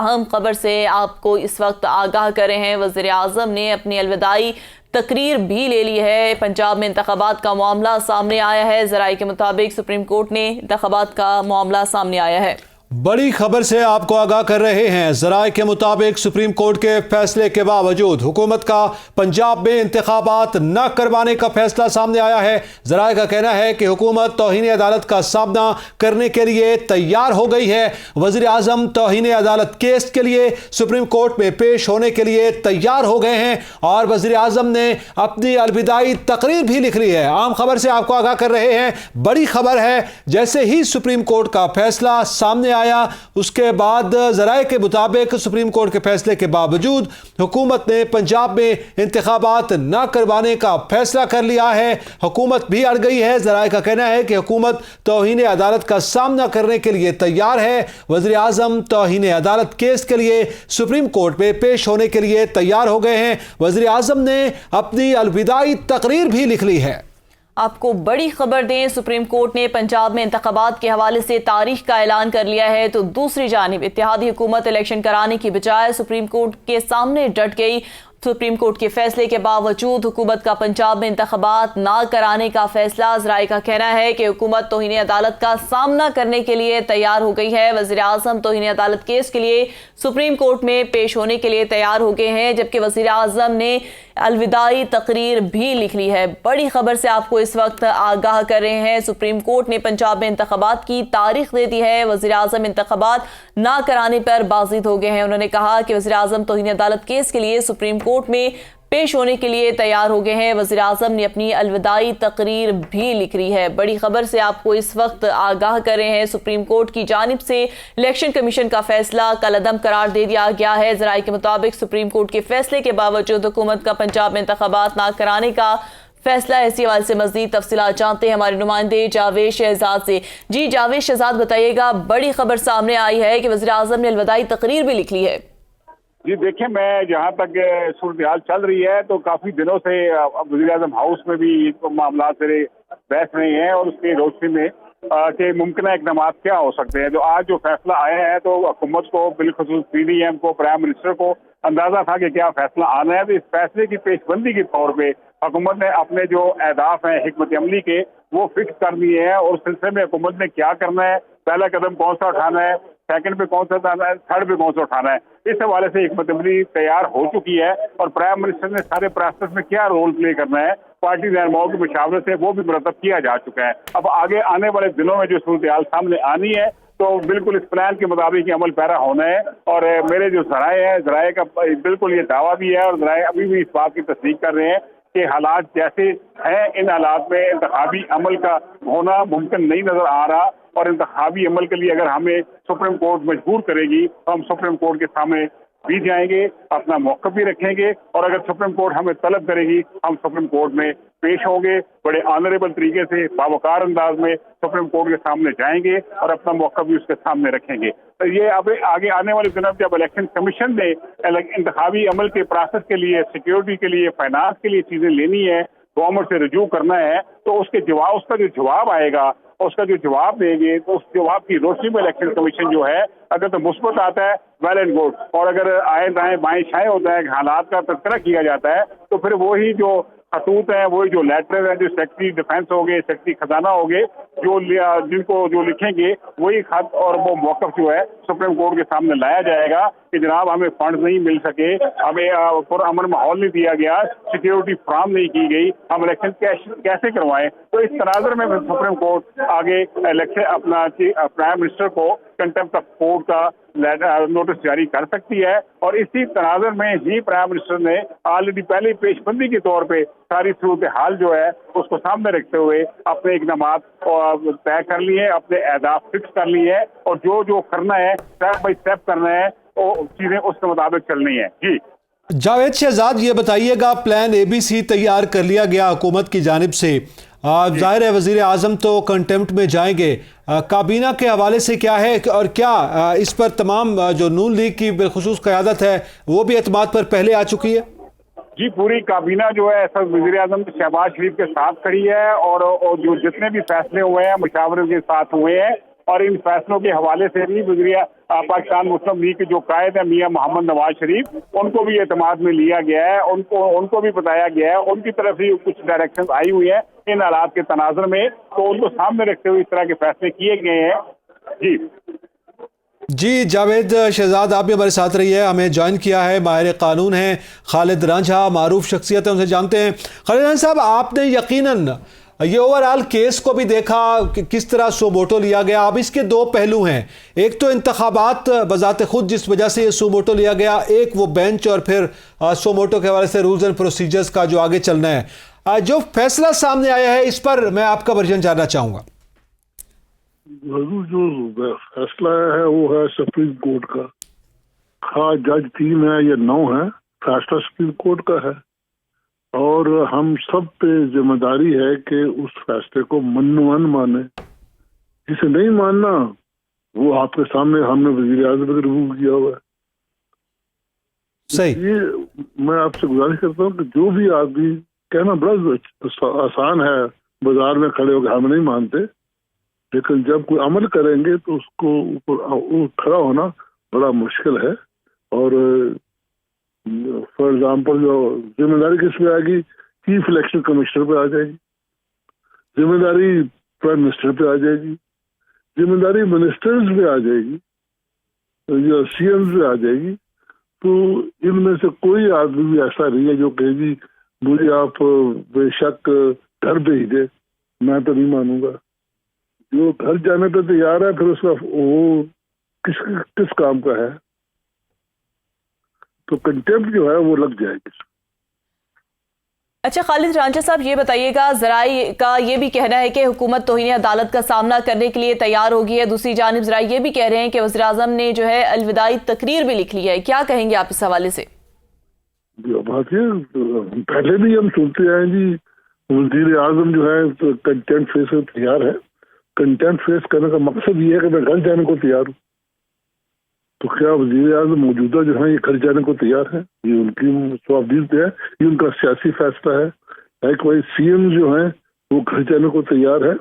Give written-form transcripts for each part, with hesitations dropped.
اہم خبر سے آپ کو اس وقت آگاہ کر رہے ہیں۔ وزیر اعظم نے اپنی الوداعی تقریر بھی لے لی ہے۔ پنجاب میں انتخابات کا معاملہ سامنے آیا ہے۔ ذرائع کے مطابق سپریم کورٹ نے انتخابات کا معاملہ سامنے آیا ہے۔ بڑی خبر سے آپ کو آگاہ کر رہے ہیں۔ ذرائع کے مطابق سپریم کورٹ کے فیصلے کے باوجود حکومت کا پنجاب میں انتخابات نہ کروانے کا فیصلہ سامنے آیا ہے۔ ذرائع کا کہنا ہے کہ حکومت توہین عدالت کا سامنا کرنے کے لیے تیار ہو گئی ہے۔ وزیر اعظم توہین عدالت کیس کے لیے سپریم کورٹ میں پیش ہونے کے لیے تیار ہو گئے ہیں اور وزیر اعظم نے اپنی الوداعی تقریر بھی لکھ لی ہے۔ عام خبر سے آپ کو آگاہ کر رہے ہیں۔ بڑی خبر ہے، جیسے ہی سپریم کورٹ کا فیصلہ سامنے آیا اس کے بعد ذرائع کے مطابق سپریم کورٹ کے فیصلے کے باوجود حکومت نے پنجاب میں انتخابات نہ کروانے کا فیصلہ کر لیا ہے۔ حکومت بھی اڑ گئی ہے۔ ذرائع کا کہنا ہے کہ حکومت توہین عدالت کا سامنا کرنے کے لیے تیار ہے۔ وزیر اعظم توہین عدالت کیس کے لیے سپریم کورٹ میں پیش ہونے کے لیے تیار ہو گئے ہیں۔ وزیر اعظم نے اپنی الوداعی تقریر بھی لکھ لی ہے۔ آپ کو بڑی خبر دیں، سپریم کورٹ نے پنجاب میں انتخابات کے حوالے سے تاریخ کا اعلان کر لیا ہے، تو دوسری جانب اتحادی حکومت الیکشن کرانے کی بجائے سپریم کورٹ کے سامنے ڈٹ گئی۔ سپریم کورٹ کے فیصلے کے باوجود حکومت کا پنجاب میں انتخابات نہ کرانے کا فیصلہ۔ ذرائع کا کہنا ہے کہ حکومت توہین عدالت کا سامنا کرنے کے لیے تیار ہو گئی ہے۔ وزیر اعظم توہین عدالت کیس کے لیے سپریم کورٹ میں پیش ہونے کے لیے تیار ہو گئے ہیں، جبکہ وزیر اعظم نے الوداعی تقریر بھی لکھ لی ہے۔ بڑی خبر سے آپ کو اس وقت آگاہ کر رہے ہیں۔ سپریم کورٹ نے پنجاب میں انتخابات کی تاریخ دے دی ہے۔ وزیر اعظم انتخابات نہ کرانے پر بازید ہو گئے ہیں۔ انہوں نے کہا کہ وزیر اعظم توہین عدالت کیس کے لیے سپریم کورٹ میں پیش ہونے کے لیے تیار ہو گئے ہیں۔ وزیر اعظم نے اپنی الوداعی تقریر بھی لکھ لی ہے۔ بڑی خبر سے آپ کو اس وقت آگاہ کر رہے ہیں۔ سپریم کورٹ کی جانب سے الیکشن کمیشن کا فیصلہ کالعدم قرار دے دیا گیا ہے۔ ذرائع کے مطابق سپریم کورٹ کے فیصلے کے باوجود حکومت کا پنجاب میں انتخابات نہ کرانے کا فیصلہ۔ اسی حوالے سے مزید تفصیلات جانتے ہیں ہمارے نمائندے جاوید شہزاد سے۔ جی جاوید شہزاد، بتائیے گا، بڑی خبر سامنے آئی ہے کہ وزیر اعظم نے الوداعی تقریر بھی لکھ لی ہے۔ جی دیکھیں، میں جہاں تک صورتحال چل رہی ہے تو کافی دنوں سے وزیر اعظم ہاؤس میں بھی معاملات سے بحث رہے ہیں اور اس کی روشنی میں کہ ممکنہ اقدامات کیا ہو سکتے ہیں۔ جو آج جو فیصلہ آیا ہے تو حکومت کو، بالخصوص پی ڈی ایم کو، پرائم منسٹر کو اندازہ تھا کہ کیا فیصلہ آنا ہے، تو اس فیصلے کی پیش بندی کے طور پہ حکومت نے اپنے جو اہداف ہیں حکمت عملی کے وہ فکس کر دیے ہیں، اور اس سلسلے میں حکومت نے کیا کرنا ہے، پہلا قدم کون سا اٹھانا ہے، سیکنڈ پہ کون سا اٹھانا ہے، تھرڈ پہ کون سا اٹھانا ہے، اس حوالے سے حکمت عملی تیار ہو چکی ہے۔ اور پرائم منسٹر نے سارے پروسیس میں کیا رول پلے کرنا ہے، پارٹی رہنماؤں کی مشاورت سے وہ بھی مرتب کیا جا چکا ہے۔ اب آگے آنے والے دنوں میں جو صورتحال سامنے آنی ہے تو بالکل اس پلان کے مطابق ہی عمل پیرا ہونا ہے۔ اور میرے جو ذرائع ہیں، ذرائع کا بالکل یہ دعویٰ بھی ہے اور ذرائع ابھی بھی اس بات کی تصدیق کر رہے ہیں کہ حالات جیسے ہیں ان حالات میں انتخابی عمل کا ہونا ممکن نہیں نظر آ رہا، اور انتخابی عمل کے لیے اگر ہمیں سپریم کورٹ مجبور کرے گی تو ہم سپریم کورٹ کے سامنے بھی جائیں گے، اپنا موقف بھی رکھیں گے، اور اگر سپریم کورٹ ہمیں طلب کرے گی ہم سپریم کورٹ میں پیش ہوں گے، بڑے آنریبل طریقے سے باوقار انداز میں سپریم کورٹ کے سامنے جائیں گے اور اپنا موقف بھی اس کے سامنے رکھیں گے۔ تو یہ اب آگے آنے والے دنوں جب الیکشن کمیشن نے انتخابی عمل کے پروسیس کے لیے، سیکیورٹی کے لیے، فائنانس کے لیے چیزیں لینی ہے، گورنمنٹ سے رجوع کرنا ہے، تو اس کا جو جواب آئے گا، اس کا جو جواب دیں گے تو اس جواب کی روشنی میں الیکشن کمیشن جو ہے اگر تو مثبت آتا ہے ویل اینڈ گڈ، اور اگر آئے دائیں بائیں شائیں ہوتا ہے، حالات کا تذکرہ کیا جاتا ہے، تو پھر وہی جو خطوط ہیں، وہی جو لیٹر ہیں، جو سیکرٹری ڈیفینس ہو گئے، سیکرٹری خزانہ ہو گئے، جن کو جو لکھیں گے وہی خط اور وہ موقف جو ہے سپریم کورٹ کے سامنے لایا جائے گا کہ جناب ہمیں فنڈ نہیں مل سکے، ہمیں پرامن ماحول نہیں دیا گیا، سیکیورٹی فراہم نہیں کی گئی، ہم الیکشن کیسے کروائیں۔ تو اس تناظر میں سپریم کورٹ آگے الیکشن اپنا پرائم منسٹر کو کنٹمپٹ آف کورٹ کا نوٹس جاری کر سکتی ہے، اور اسی تناظر میں ہی پرائم منسٹر نے آلریڈی پہلے پیش بندی کے طور پہ ساری صورتحال جو ہے اس کو سامنے رکھتے ہوئے اپنے اقدامات طے کر لیے، اپنے اہداف فکس کر لیے ہیں، اور جو کرنا ہے اسٹیپ بائی اسٹیپ کرنا ہے، وہ چیزیں اس کے مطابق چلنی ہے۔ جی جاوید شہزاد، یہ بتائیے گا، پلان اے بی سی تیار کر لیا گیا حکومت کی جانب سے، ظاہر ہے وزیر اعظم تو کنٹمپٹ میں جائیں گے، کابینہ کے حوالے سے کیا ہے، اور کیا اس پر تمام جو نون لیگ کی بالخصوص قیادت ہے وہ بھی اعتماد پر پہلے آ چکی ہے؟ جی، پوری کابینہ جو ہے وزیر اعظم شہباز شریف کے ساتھ کھڑی ہے، اور جو جتنے بھی فیصلے ہوئے ہیں مشاورت کے ساتھ ہوئے ہیں، اور ان فیصلوں کے حوالے سے بھی پاکستان مسلم لیگ کے جو قائد ہیں میاں محمد نواز شریف، ان کو بھی اعتماد میں لیا گیا ہے، ان کو بھی بتایا گیا ہے، ان کی طرف بھی کچھ ڈائریکشن آئی ہوئی ہیں ان حالات کے تناظر میں، تو ان کو سامنے رکھتے ہوئے اس طرح کے فیصلے کیے گئے ہیں۔ جی جاوید شہزاد، آپ بھی ہمارے ساتھ رہی ہے، ہمیں جوائن کیا ہے ماہر قانون ہیں خالد رانجھا، معروف شخصیت ہیں، ان سے جانتے ہیں۔ خالد رانجھا صاحب، آپ نے یقیناً یہ اوورآل کیس کو بھی دیکھا کہ کس طرح سو موٹو لیا گیا۔ اب اس کے دو پہلو ہیں، ایک تو انتخابات بذات خود جس وجہ سے یہ سو موٹو لیا گیا، ایک وہ بینچ اور پھر سو موٹو کے حوالے سے رولز اینڈ پروسیجرز کا جو آگے چلنا ہے۔ جو فیصلہ سامنے آیا ہے اس پر میں آپ کا ورژن جاننا چاہوں گا۔ جو فیصلہ ہے وہ ہے سپریم کورٹ کا، خواہ جج 3 ہے یا 9 ہے، فیصلہ سپریم کورٹ کا ہے، اور ہم سب پہ ذمہ داری ہے کہ اس فیصلے کو من مانے۔ جسے نہیں ماننا وہ آپ کے سامنے ہم نے وزیر اعظم کو ریموو کیا ہوا ہے۔ صحیح، یہ میں آپ سے گزارش کرتا ہوں کہ جو بھی آدمی، کہنا بڑا آسان ہے بازار میں کھڑے ہو کے ہم نہیں مانتے، لیکن جب کوئی عمل کریں گے تو اس کو کھڑا ہونا بڑا مشکل ہے۔ اور فار ایگزامپل جو ذمہ داری کس پہ آئے گی، چیف الیکشن کمشنر پہ آ جائے گی، ذمہ داری پرائم منسٹر پہ آ جائے گی، ذمہ داری منسٹرز پہ آ جائے گی یا سی ایمز پہ آ جائے گی۔ تو ان میں سے کوئی آدمی بھی ایسا نہیں ہے جو کہے گی مجھے آپ بے شک گھر بھیج دے، میں تو نہیں مانوں گا۔ جو گھر جانے پہ تیار ہے پھر اس کا وہ کس کام کا ہے؟ تو کنٹیمپٹ جو ہے وہ لگ جائے گی۔ اچھا خالد رانجھا صاحب، یہ بتائیے گا، ذرائع کا یہ بھی کہنا ہے کہ حکومت توہین عدالت کا سامنا کرنے کے لیے تیار ہوگی ہے، دوسری جانب ذرائع یہ بھی کہہ رہے ہیں کہ وزیر اعظم نے جو ہے الوداعی تقریر بھی لکھ لی ہے، کیا کہیں گے آپ اس حوالے سے؟ بات یہ پہلے بھی ہم سنتے آئے جی، وزیر اعظم جو ہے کنٹیمپٹ فیس میں تیار ہے۔ کنٹیمپٹ فیس کرنے کا مقصد یہ ہے کہ میں گھر جانے کو تیار ہوں، تو کیا وزیر اعظم موجودہ جو ہیں یہ گھر جانے کو تیار ہے؟ یہ ان کی صوابدید ہے، یہ ان کا سیاسی فیصلہ ہے۔ لائک وائز سی ایم جو ہیں وہ گھر جانے کو تیار ہے،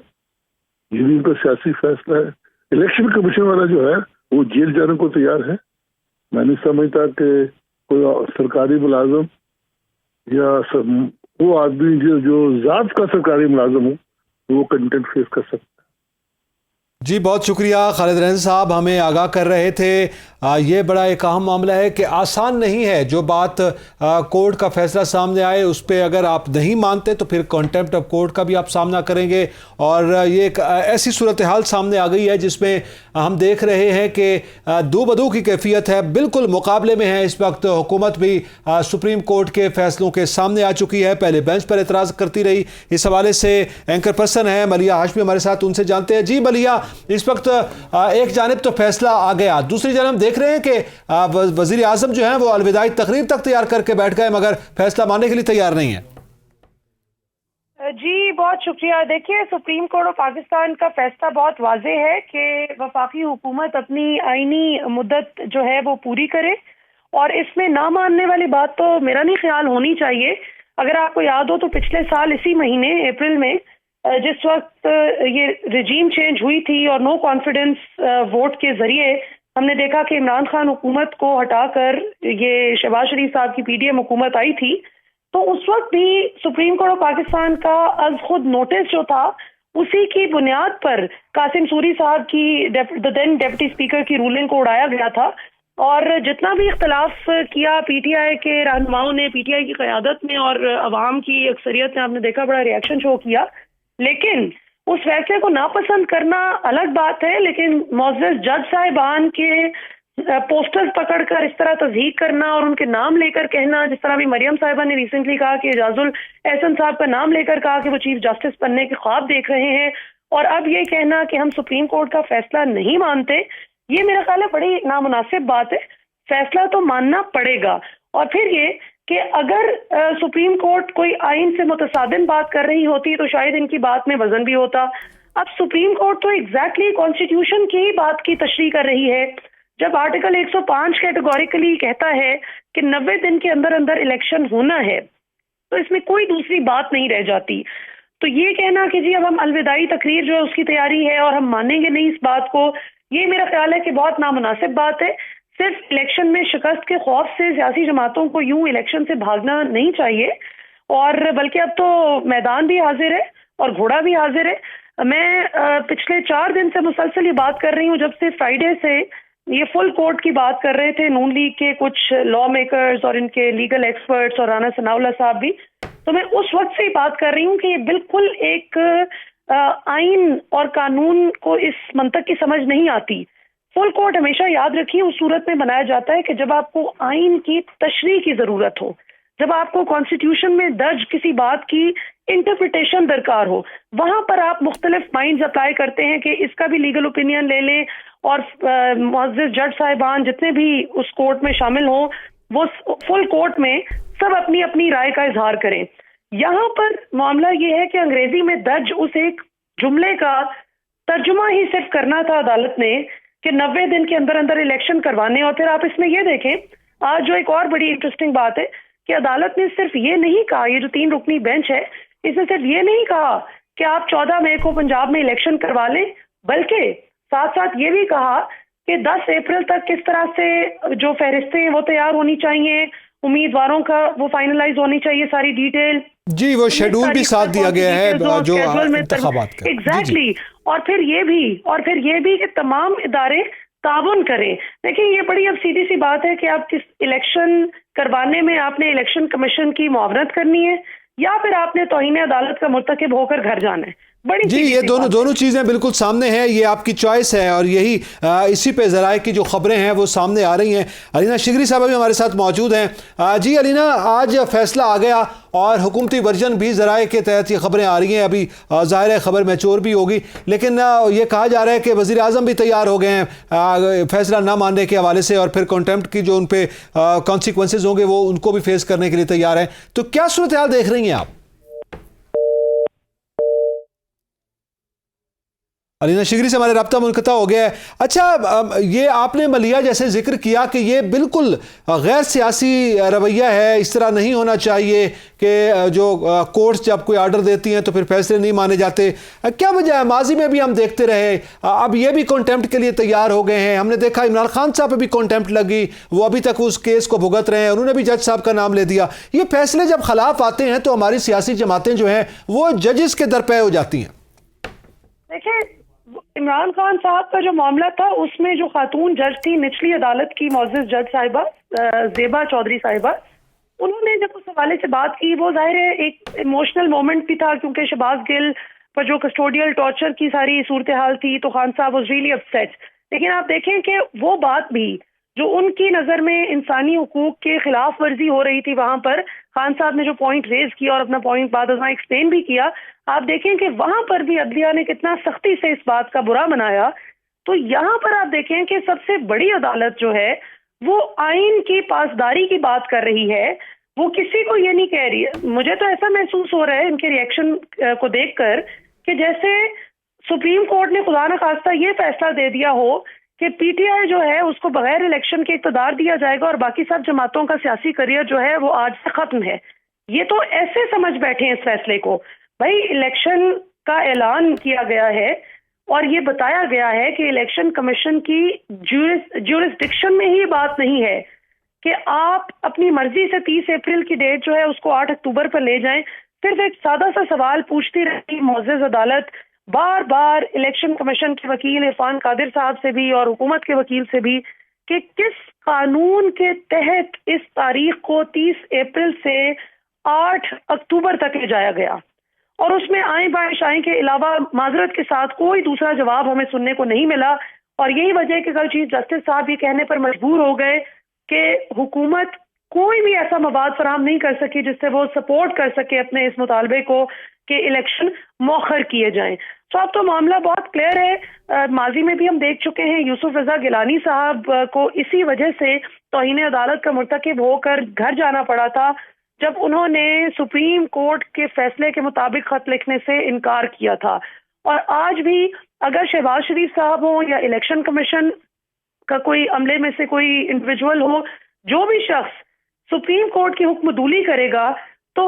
یہ بھی ان کا سیاسی فیصلہ ہے۔ الیکشن کمیشن والا جو ہے وہ جیل جانے کو تیار ہے۔ میں نہیں سمجھتا کہ کوئی سرکاری ملازم یا وہ آدمی جو ذات کا سرکاری ملازم ہو وہ کنٹیمپٹ فیس کر سکتا ہے۔ جی بہت شکریہ خالد رانجھا صاحب، ہمیں آگاہ کر رہے تھے۔ یہ بڑا ایک اہم معاملہ ہے کہ آسان نہیں ہے، جو بات کورٹ کا فیصلہ سامنے آئے اس پہ اگر آپ نہیں مانتے تو پھر کنٹیمپٹ آف کورٹ کا بھی آپ سامنا کریں گے، اور یہ ایک ایسی صورتحال سامنے آ گئی ہے جس میں ہم دیکھ رہے ہیں کہ دو بدو کی کیفیت ہے، بالکل مقابلے میں ہے اس وقت۔ حکومت بھی سپریم کورٹ کے فیصلوں کے سامنے آ چکی ہے، پہلے بینچ پر اعتراض کرتی رہی۔ اس حوالے سے اینکر پرسن ہے ملیہ ہاشمی ہمارے ساتھ، ان سے جانتے ہیں۔ جی ملیہ، اس وقت ایک جانب تو فیصلہ آ گیا، دوسری جانب ہم دیکھ رہے ہیں کہ وزیر اعظم جو ہیں وہ الوداعی تقریر تک تیار کر کے بیٹھ گئے مگر فیصلہ ماننے کے لیے تیار نہیں ہے۔ جی بہت شکریہ۔ دیکھیے، سپریم کورٹ آف پاکستان کا فیصلہ بہت واضح ہے کہ وفاقی حکومت اپنی آئینی مدت جو ہے وہ پوری کرے، اور اس میں نہ ماننے والی بات تو میرا نہیں خیال ہونی چاہیے۔ اگر آپ کو یاد ہو تو پچھلے سال اسی مہینے اپریل میں جس وقت یہ رجیم چینج ہوئی تھی اور نو کانفیڈنس ووٹ کے ذریعے ہم نے دیکھا کہ عمران خان حکومت کو ہٹا کر یہ شہباز شریف صاحب کی پی ڈی ایم حکومت آئی تھی، تو اس وقت بھی سپریم کورٹ آف پاکستان کا از خود نوٹس جو تھا اسی کی بنیاد پر قاسم سوری صاحب کی دین ڈیپٹی اسپیکر کی رولنگ کو اڑایا گیا تھا، اور جتنا بھی اختلاف کیا پی ٹی آئی کے رہنماؤں نے، پی ٹی آئی کی قیادت نے اور عوام کی اکثریت نے، آپ نے دیکھا بڑا ریئیکشن شو کیا، لیکن اس فیصلے کو ناپسند کرنا الگ بات ہے، لیکن معزز جج صاحبان کے پوسٹر پکڑ کر اس طرح تضحیق کرنا اور ان کے نام لے کر کہنا، جس طرح بھی مریم صاحبہ نے ریسنٹلی کہا کہ اعجاز الاحسن صاحب کا نام لے کر کہا کہ وہ چیف جسٹس بننے کے خواب دیکھ رہے ہیں، اور اب یہ کہنا کہ ہم سپریم کورٹ کا فیصلہ نہیں مانتے، یہ میرا خیال ہے بڑی نامناسب بات ہے۔ فیصلہ تو ماننا پڑے گا، اور پھر یہ کہ اگر سپریم کورٹ کوئی آئین سے متصادم بات کر رہی ہوتی تو شاید ان کی بات میں وزن بھی ہوتا۔ اب سپریم کورٹ تو ایگزیکٹلی کانسٹیٹیوشن کی ہی بات کی تشریح کر رہی ہے، جب آرٹیکل 105 کیٹیگوریکلی کہتا ہے کہ 90 دن کے اندر اندر الیکشن ہونا ہے، تو اس میں کوئی دوسری بات نہیں رہ جاتی۔ تو یہ کہنا کہ جی اب ہم الوداعی تقریر جو ہے اس کی تیاری ہے اور ہم مانیں گے نہیں اس بات کو، یہ میرا خیال ہے کہ بہت نامناسب بات ہے. صرف الیکشن میں شکست کے خوف سے سیاسی جماعتوں کو یوں الیکشن سے بھاگنا نہیں چاہیے، اور بلکہ اب تو میدان بھی حاضر ہے اور گھوڑا بھی حاضر ہے. میں پچھلے 4 دن سے مسلسل یہ بات کر رہی ہوں، جب سے فرائیڈے سے یہ فل کورٹ کی بات کر رہے تھے نون لیگ کے کچھ لا میکرز اور ان کے لیگل ایکسپرٹس اور رانا ثناء اللہ صاحب بھی، تو میں اس وقت سے ہی بات کر رہی ہوں کہ یہ بالکل ایک آئین اور قانون کو اس منطق کی سمجھ نہیں آتی. فل کورٹ ہمیشہ یاد رکھیے اس صورت میں بنایا جاتا ہے کہ جب آپ کو آئین کی تشریح کی ضرورت ہو، جب آپ کو کانسٹیٹیوشن میں درج کسی بات کی انٹرپریٹیشن درکار ہو، وہاں پر آپ مختلف مائنڈز اپلائی کرتے ہیں کہ اس کا بھی لیگل اوپینین لے لیں، اور معزز جج صاحبان جتنے بھی اس کورٹ میں شامل ہوں وہ فل کورٹ میں سب اپنی اپنی رائے کا اظہار کریں. یہاں پر معاملہ یہ ہے کہ انگریزی میں درج اس ایک جملے کا ترجمہ ہی صرف کرنا تھا عدالت نے کہ 90 دن کے اندر اندر الیکشن کروانے. اور پھر آپ اس میں یہ دیکھیں آج جو ایک اور بڑی انٹرسٹنگ بات ہے کہ عدالت نے صرف یہ نہیں کہا، یہ جو 3 رکنی بینچ ہے اس نے صرف یہ نہیں کہا کہ آپ 14 مئی کو پنجاب میں الیکشن کروا لیں، بلکہ ساتھ ساتھ یہ بھی کہا کہ 10 اپریل تک کس طرح سے جو فہرستیں ہیں وہ تیار ہونی چاہیے، امیدواروں کا وہ فائنلائز ہونی چاہیے ساری ڈیٹیل. جی وہ شیڈول بھی ساتھ دیا گیا ہے جو انتخابات کا. ایگزیکٹلی. اور پھر یہ بھی کہ تمام ادارے تعاون کریں. دیکھیں یہ بڑی اب سیدھی سی بات ہے کہ آپ کس الیکشن کروانے میں آپ نے الیکشن کمیشن کی معاونت کرنی ہے یا پھر آپ نے توہین عدالت کا مرتکب ہو کر گھر جانا ہے. جی یہ دونوں چیزیں بالکل سامنے ہیں، یہ آپ کی چوائس ہے، اور یہی اسی پہ ذرائع کی جو خبریں ہیں وہ سامنے آ رہی ہیں. علینا شگری صاحب بھی ہمارے ساتھ موجود ہیں. جی علینا، آج فیصلہ آ گیا اور حکومتی ورژن بھی ذرائع کے تحت یہ خبریں آ رہی ہیں. ابھی ظاہر ہے خبر میچور بھی ہوگی، لیکن یہ کہا جا رہا ہے کہ وزیر اعظم بھی تیار ہو گئے ہیں فیصلہ نہ ماننے کے حوالے سے، اور پھر کنٹمپٹ کی جو ان پہ کانسیکوینسز ہوں گے وہ ان کو بھی فیس کرنے کے لیے تیار ہیں. تو کیا صورتحال دیکھ رہی ہیں آپ؟ علینا شگری سے ہمارے رابطہ منقطع ہو گیا ہے. اچھا، یہ آپ نے ملیہ جیسے ذکر کیا کہ یہ بالکل غیر سیاسی رویہ ہے، اس طرح نہیں ہونا چاہیے کہ جو کورٹس جب کوئی آرڈر دیتی ہیں تو پھر فیصلے نہیں مانے جاتے. کیا وجہ ہے؟ ماضی میں بھی ہم دیکھتے رہے، اب یہ بھی کنٹمپٹ کے لیے تیار ہو گئے ہیں. ہم نے دیکھا عمران خان صاحب پہ بھی کنٹمپٹ لگی، وہ ابھی تک اس کیس کو بھگت رہے ہیں، انہوں نے بھی جج صاحب کا نام لے دیا. یہ فیصلے جب خلاف آتے ہیں تو ہماری سیاسی جماعتیں جو ہیں وہ ججز کے درپے ہو جاتی ہیں. دیکھیں عمران خان صاحب کا جو معاملہ تھا اس میں جو خاتون جج تھی نچلی عدالت کی معزز جج صاحبہ زیبا چودھری صاحبہ، انہوں نے جب اس حوالے سے بات کی وہ ظاہر ہے ایک ایموشنل مومنٹ بھی تھا، کیونکہ شہباز گل پر جو کسٹوڈیل ٹارچر کی ساری صورتحال تھی تو خان صاحب واز ریئلی اپسیٹ. لیکن آپ دیکھیں کہ وہ بات بھی جو ان کی نظر میں انسانی حقوق کے خلاف ورزی ہو رہی تھی، وہاں پر خان صاحب نے جو پوائنٹ ریز کیا اور اپنا پوائنٹ بعد ازاں ایکسپلین بھی کیا، آپ دیکھیں کہ وہاں پر بھی عدلیہ نے کتنا سختی سے اس بات کا برا منایا. تو یہاں پر آپ دیکھیں کہ سب سے بڑی عدالت جو ہے وہ آئین کی پاسداری کی بات کر رہی ہے، وہ کسی کو یہ نہیں کہہ رہی ہے. مجھے تو ایسا محسوس ہو رہا ہے ان کے ریئیکشن کو دیکھ کر کہ جیسے سپریم کورٹ نے خدا نخواستہ یہ فیصلہ دے دیا ہو کہ پی ٹی آئی جو ہے اس کو بغیر الیکشن کے اقتدار دیا جائے گا اور باقی سب جماعتوں کا سیاسی کریئر جو ہے وہ آج سے ختم ہے. یہ تو ایسے سمجھ بیٹھے ہیں اس فیصلے کو. بھائی الیکشن کا اعلان کیا گیا ہے اور یہ بتایا گیا ہے کہ الیکشن کمیشن کی جورسڈکشن میں ہی بات نہیں ہے کہ آپ اپنی مرضی سے 30 اپریل کی ڈیٹ جو ہے اس کو 8 اکتوبر پر لے جائیں. صرف ایک سادہ سا سوال پوچھتی رہی معزز عدالت بار بار الیکشن کمیشن کے وکیل عرفان قادر صاحب سے بھی اور حکومت کے وکیل سے بھی کہ کس قانون کے تحت اس تاریخ کو 30 اپریل سے 8 اکتوبر تک لے جایا گیا. اور اس میں آئیں بائیں شائیں کے علاوہ معذرت کے ساتھ کوئی دوسرا جواب ہمیں سننے کو نہیں ملا. اور یہی وجہ ہے کہ کل چیف جسٹس صاحب یہ کہنے پر مجبور ہو گئے کہ حکومت کوئی بھی ایسا مواد فراہم نہیں کر سکی جس سے وہ سپورٹ کر سکے اپنے اس مطالبے کو کہ الیکشن مؤخر کیے جائیں. تو اب تو معاملہ بہت کلیئر ہے. ماضی میں بھی ہم دیکھ چکے ہیں یوسف رضا گیلانی صاحب کو اسی وجہ سے توہین عدالت کا مرتکب ہو کر گھر جانا پڑا تھا جب انہوں نے سپریم کورٹ کے فیصلے کے مطابق خط لکھنے سے انکار کیا تھا. اور آج بھی اگر شہباز شریف صاحب ہوں یا الیکشن کمیشن کا کوئی عملے میں سے کوئی انڈیویجول ہو، جو بھی شخص سپریم کورٹ کی حکم دولی کرے گا تو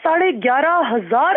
11,500